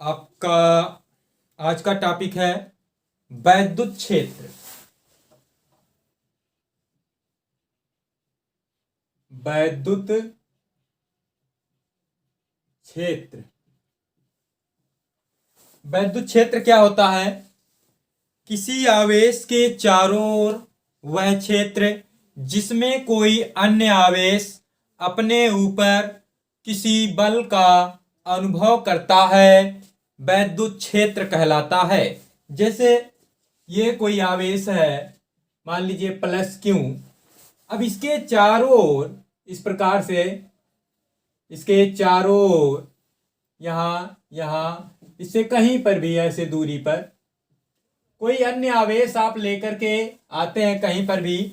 आपका आज का टॉपिक है वैद्युत क्षेत्र। वैद्युत क्षेत्र। वैद्युत क्षेत्र क्या होता है? किसी आवेश के चारों ओर वह क्षेत्र जिसमें कोई अन्य आवेश अपने ऊपर किसी बल का अनुभव करता है वैद्युत क्षेत्र कहलाता है। जैसे ये कोई आवेश है, मान लीजिए प्लस क्यू। अब इसके चारों ओर इस प्रकार से, इसके चारों ओर यहाँ इससे कहीं पर भी ऐसे दूरी पर कोई अन्य आवेश आप लेकर के आते हैं कहीं पर भी,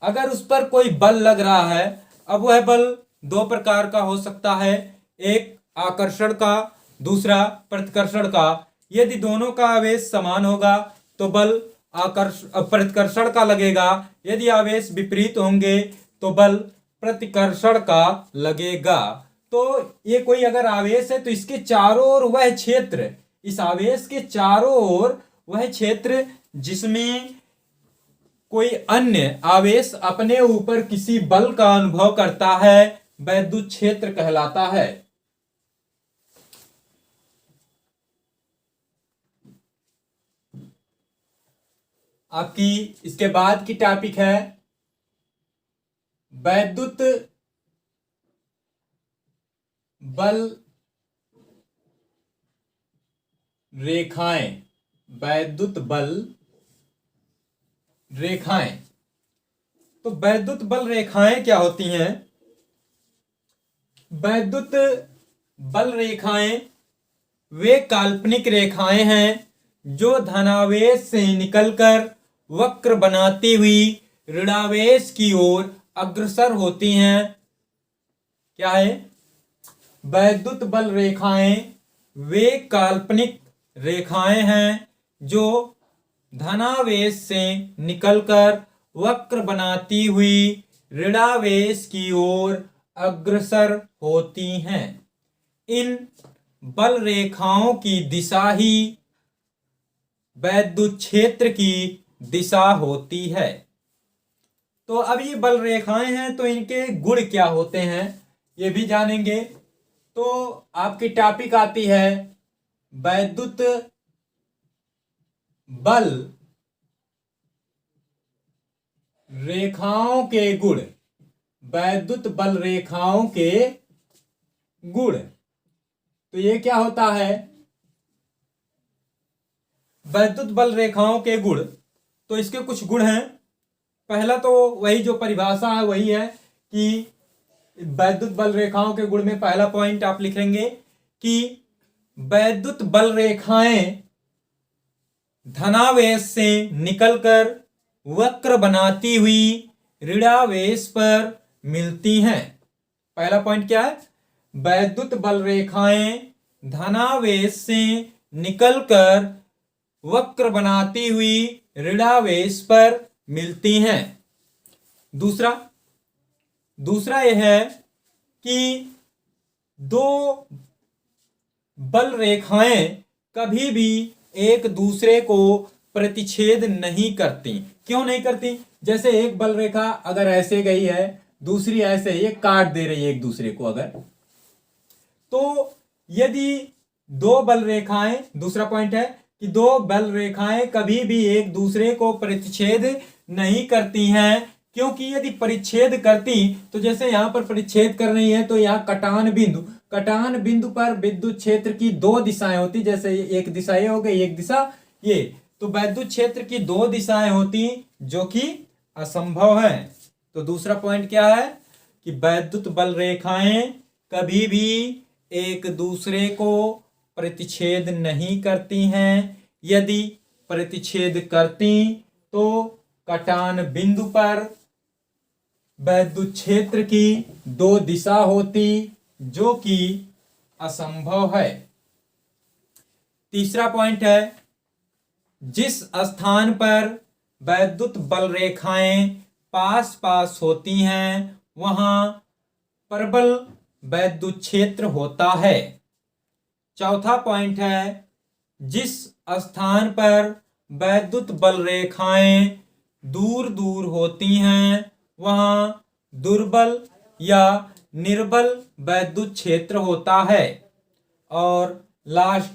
अगर उस पर कोई बल लग रहा है। अब वह बल दो प्रकार का हो सकता है, एक आकर्षण का, दूसरा प्रतिकर्षण का। यदि दोनों का आवेश समान होगा तो बल प्रतिकर्षण का लगेगा, यदि आवेश विपरीत होंगे तो बल प्रतिकर्षण का लगेगा। तो ये कोई अगर आवेश है तो इसके चारों ओर वह क्षेत्र, इस आवेश के चारों ओर वह क्षेत्र जिसमें कोई अन्य आवेश अपने ऊपर किसी बल का अनुभव करता है वैद्युत क्षेत्र कहलाता है। आपकी इसके बाद की टॉपिक है वैद्युत बल रेखाएं। वैद्युत बल रेखाएं। तो वैद्युत बल रेखाएं क्या होती हैं? वैद्युत बल रेखाएं वे काल्पनिक रेखाएं हैं जो धनावेश से निकलकर वक्र बनाती हुई ऋणावेश की ओर अग्रसर होती हैं। क्या है? वैद्युत बल रेखाएं वे काल्पनिक रेखाएं हैं जो धनावेश से निकलकर वक्र बनाती हुई ऋणावेश की ओर अग्रसर होती हैं। इन बल रेखाओं की दिशा ही वैद्युत क्षेत्र की दिशा होती है। तो अब ये बल रेखाएं हैं तो इनके गुण क्या होते हैं ये भी जानेंगे। तो आपकी टॉपिक आती है वैद्युत बल रेखाओं के गुण। वैद्युत बल रेखाओं के गुण। तो ये क्या होता है? वैद्युत बल रेखाओं के गुण, तो इसके कुछ गुण हैं। पहला तो वही जो परिभाषा है वही है कि वैद्युत बल रेखाओं के गुण में पहला पॉइंट आप लिखेंगे कि वैद्युत बल रेखाएं धनावेश से निकलकर वक्र बनाती हुई ऋणावेश पर मिलती हैं। पहला पॉइंट क्या है? वैद्युत बल रेखाएं धनावेश से निकलकर वक्र बनाती हुई ऋणावेश पर मिलती हैं। दूसरा यह है कि दो बल रेखाएं कभी भी एक दूसरे को प्रतिच्छेद नहीं करती। क्यों नहीं करती? जैसे एक बल रेखा अगर ऐसे गई है, दूसरी ऐसे, ये काट दे रही है एक दूसरे को अगर, तो यदि दो बल रेखाएं, दूसरा पॉइंट है कि दो बल रेखाएं कभी भी एक दूसरे को परिच्छेद नहीं करती हैं। क्योंकि यदि परिच्छेद करती तो जैसे यहां पर परिच्छेद कर रही है तो यहाँ कटान बिंदु पर विद्युत क्षेत्र की दो दिशाएं होती, जैसे एक दिशा ये हो गई, एक दिशा ये, तो वैद्युत क्षेत्र की दो दिशाएं होती जो कि असंभव है। तो दूसरा पॉइंट क्या है कि वैद्युत बल रेखाएं कभी भी एक दूसरे को प्रतिच्छेद नहीं करती हैं। यदि प्रतिच्छेद करती तो कटान बिंदु पर वैद्युत क्षेत्र की दो दिशा होती जो कि असंभव है। तीसरा पॉइंट है जिस स्थान पर वैद्युत बल रेखाएं पास पास होती हैं वहां प्रबल वैद्युत क्षेत्र होता है। चौथा पॉइंट है, जिस स्थान पर वैद्युत बल रेखाएं दूर दूर होती हैं वहां दुर्बल या निर्बल वैद्युत क्षेत्र होता है। और लास्ट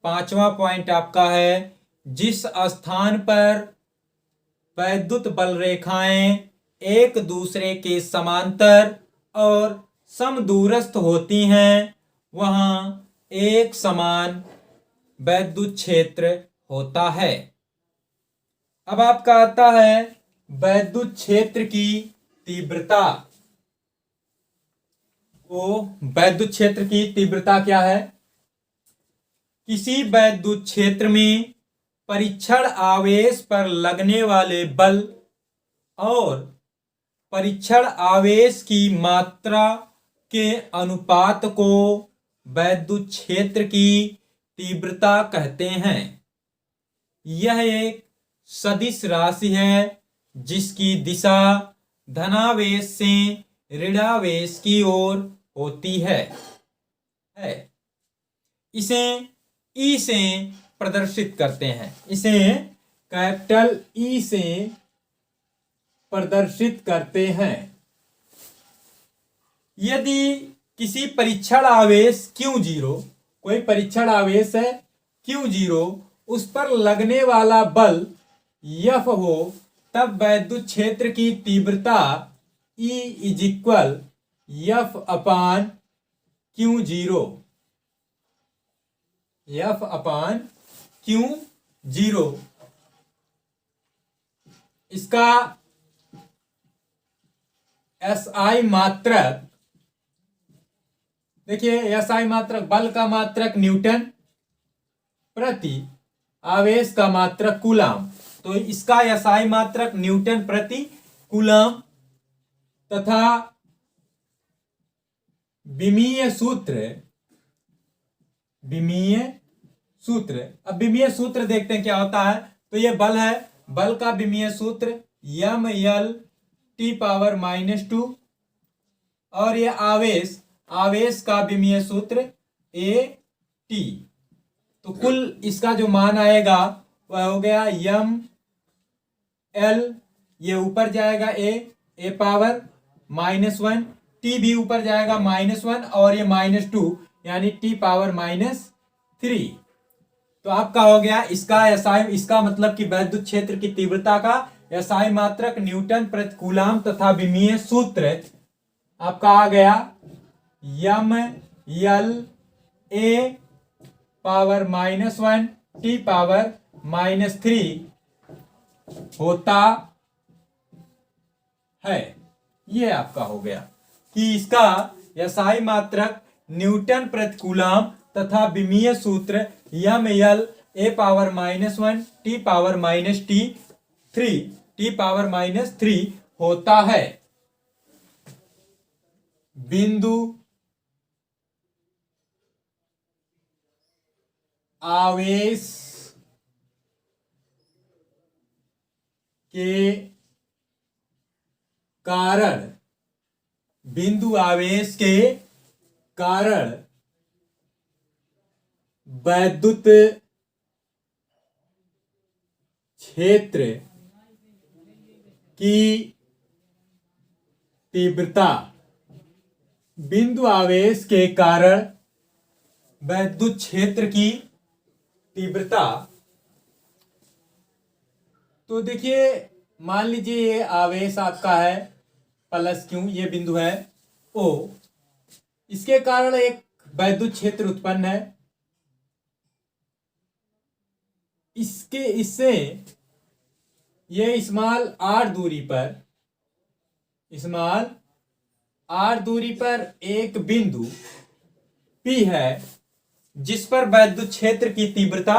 पांचवा पॉइंट आपका है, जिस स्थान पर वैद्युत बल रेखाएं एक दूसरे के समांतर और समदूरस्थ होती हैं वहां एक समान वैद्युत क्षेत्र होता है। अब आपका आता है वैद्युत क्षेत्र की तीव्रता। तो वैद्युत क्षेत्र की तीव्रता क्या है? किसी वैद्युत क्षेत्र में परीक्षण आवेश पर लगने वाले बल और परीक्षण आवेश की मात्रा के अनुपात को वैद्युत क्षेत्र की तीव्रता कहते हैं। यह एक सदिश राशि है जिसकी दिशा धनावेश से ऋणावेश की ओर होती है। इसे ई से प्रदर्शित करते हैं, इसे कैपिटल ई से प्रदर्शित करते हैं। यदि किसी परीक्षण आवेश Q0, कोई परीक्षण आवेश है Q0, उस पर लगने वाला बल F हो, तब वैद्युत क्षेत्र की तीव्रता E is equal F upon Q0, F upon Q0। इसका SI मात्रक देखिए, SI मात्रक बल का मात्रक न्यूटन प्रति आवेश का मात्रक कूलाम। तो इसका SI मात्रक न्यूटन प्रति कूलाम तथा विमीय सूत्र, अब विमीय सूत्र देखते हैं क्या होता है। तो ये बल है, बल का विमीय सूत्र ml T⁻⁻2 और ये आवेश का विमीय सूत्र AT। तो कुल इसका जो मान आएगा वह हो गया ml, ये ऊपर जाएगा a पावर -1, t भी ऊपर जाएगा -1 और ये -2 यानी T⁻⁻3। तो आपका हो गया इसका SI, इसका मतलब कि वैद्युत क्षेत्र की तीव्रता का SI मात्रक न्यूटन प्रति कूलाम तथा विमीय सूत्र आपका आ गया mL A⁻1 T⁻³ होता है। ये आपका हो गया कि इसका SI मात्रक न्यूटन प्रति कूलाम तथा विमीय सूत्र mL A⁻1 T⁻³ होता है। बिंदु आवेश के कारण, बिंदु आवेश के कारण वैद्युत क्षेत्र की तीव्रता, बिंदु आवेश के कारण वैद्युत क्षेत्र की तीव्रता। तो देखिए, मान लीजिए ये आवेश आपका है +Q, ये बिंदु है O, इसके कारण एक वैद्युत क्षेत्र उत्पन्न है। इससे ये स्मॉल r दूरी पर एक बिंदु P है जिस पर वैद्युत क्षेत्र की तीव्रता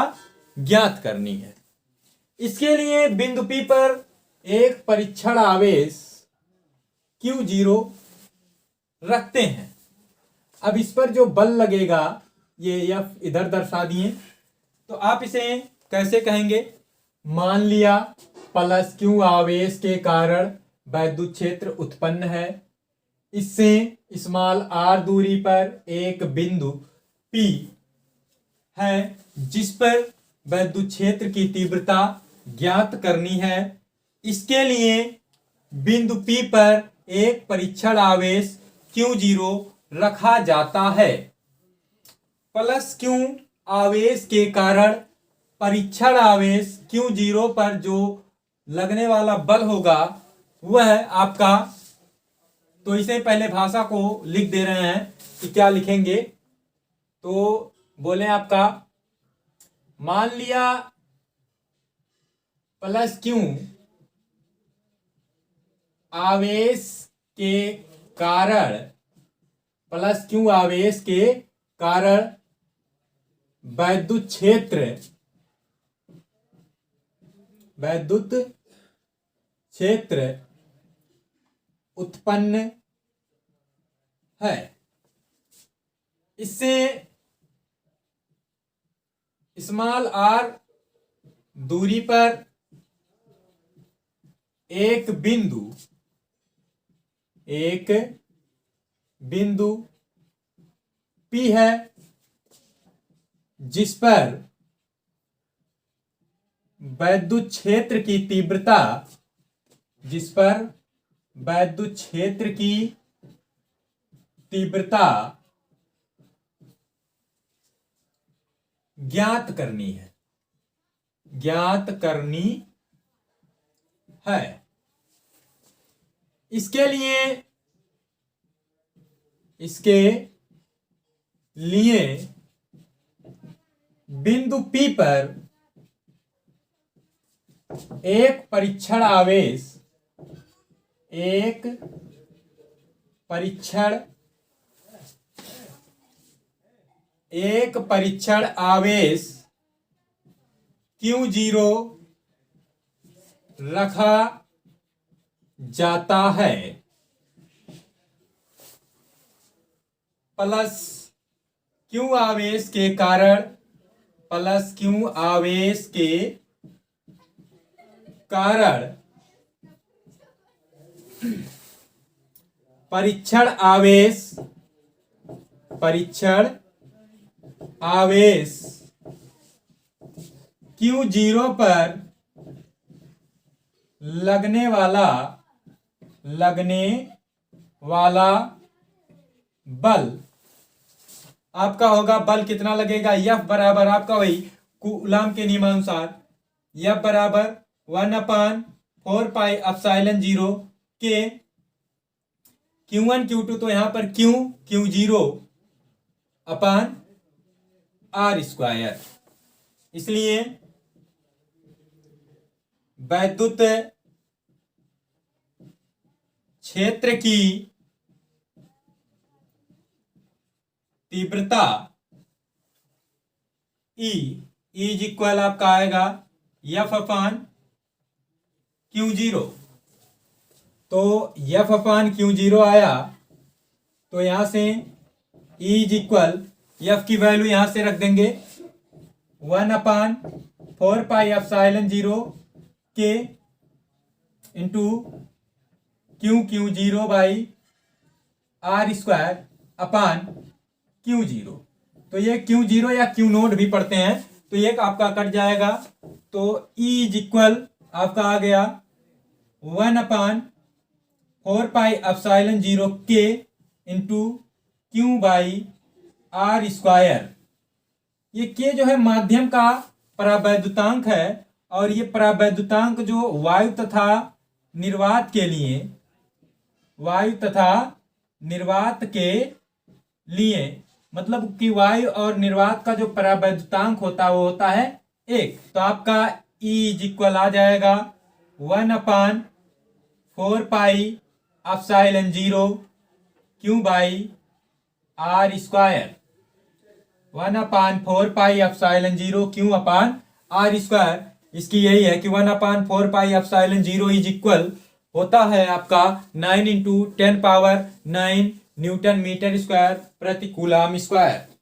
ज्ञात करनी है। इसके लिए बिंदु P पर एक परीक्षण आवेश Q0 रखते हैं। अब इस पर जो बल लगेगा, ये F इधर दर्शा दिए, तो आप इसे कैसे कहेंगे? मान लिया +Q आवेश के कारण वैद्युत क्षेत्र उत्पन्न है। इससे स्मॉल r दूरी पर एक बिंदु P है जिस पर वैद्युत क्षेत्र की तीव्रता ज्ञात करनी है। इसके लिए बिंदु P पर एक परीक्षण आवेश Q0 रखा जाता है। प्लस Q आवेश के कारण परीक्षण आवेश Q0 पर जो लगने वाला बल होगा वह आपका, तो इसे पहले भाषा को लिख दे रहे हैं कि क्या लिखेंगे। तो बोले आपका, मान लिया प्लस Q आवेश के कारण, प्लस Q आवेश के कारण वैद्युत क्षेत्र उत्पन्न है। इससे स्मॉल r दूरी पर एक बिंदु P है जिस पर वैद्युत क्षेत्र की तीव्रता ज्ञात करनी है। इसके लिए बिंदु P पर एक परीक्षण आवेश Q0 रखा जाता है। प्लस Q आवेश के कारण परीक्षण आवेश Q0 पर लगने वाला बल आपका होगा। बल कितना लगेगा? F बराबर आपका वही कूलाम के नियमानुसार F बराबर 1/4 पाई एप्सिलॉन 0 के Q1 Q2, तो यहां पर Q0 अपान R स्क्वायर। इसलिए वैद्युत क्षेत्र की तीव्रता E इज इक्वल आपका आएगा F अपान Q0। तो F अपान Q0 आया, तो यहां से E इज इक्वल, F की वैल्यू यहां से रख देंगे 1/4 पाई एप्सिलॉन 0 के into Q0 by R square upon Q0। तो ये Q0 या Q0 भी पढ़ते हैं, तो ये आपका कट जाएगा। तो E इज इक्वल आपका आ गया 1/4 पाई एप्सिलॉन 0 के into Q by R square. ये के जो है माध्यम का परावैद्युतांक है, और ये परावैद्युतांक जो वायु तथा निर्वात के लिए मतलब कि वायु और निर्वात का जो परावैद्युतांक होता है वो होता है 1। तो आपका E इज इक्वल आ जाएगा 1/4 pi epsilon 0 Q by R square. 1/4 pi epsilon 0 Q upon R square. इसकी यही है कि 1/4 पाई एप्सिलॉन 0 इज इक्वल होता है आपका 9 × 10⁻⁹ न्यूटन मीटर स्क्वायर प्रति कूलाम स्क्वायर।